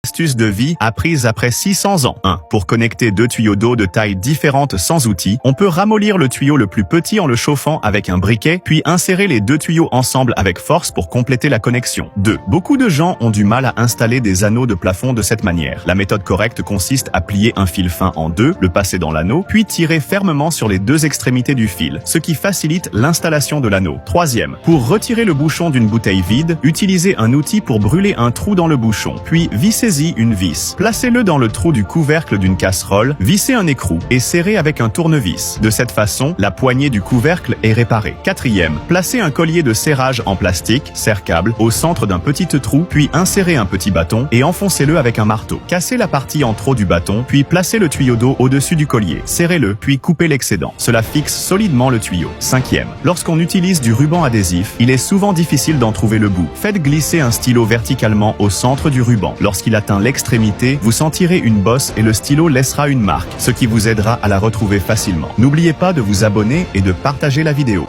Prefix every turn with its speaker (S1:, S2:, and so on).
S1: Astuce de vie apprise après 600 ans. 1. Pour connecter deux tuyaux d'eau de taille différente sans outil, on peut ramollir le tuyau le plus petit en le chauffant avec un briquet, puis insérer les deux tuyaux ensemble avec force pour compléter la connexion. 2. Beaucoup de gens ont du mal à installer des anneaux de plafond de cette manière. La méthode correcte consiste à plier un fil fin en deux, le passer dans l'anneau, puis tirer fermement sur les deux extrémités du fil, ce qui facilite l'installation de l'anneau. 3. Pour retirer le bouchon d'une bouteille vide, utilisez un outil pour brûler un trou dans le bouchon, puis vissez une vis. Placez-le dans le trou du couvercle d'une casserole, vissez un écrou et serrez avec un tournevis. De cette façon, la poignée du couvercle est réparée. 4. Placez un collier de serrage en plastique, serre-câble, au centre d'un petit trou, puis insérez un petit bâton et enfoncez-le avec un marteau. Cassez la partie en trop du bâton, puis placez le tuyau d'eau au-dessus du collier. Serrez-le, puis coupez l'excédent. Cela fixe solidement le tuyau. 5. Lorsqu'on utilise du ruban adhésif, il est souvent difficile d'en trouver le bout. Faites glisser un stylo verticalement au centre du ruban. Lorsqu'il atteint l'extrémité, vous sentirez une bosse et le stylo laissera une marque, ce qui vous aidera à la retrouver facilement. N'oubliez pas de vous abonner et de partager la vidéo.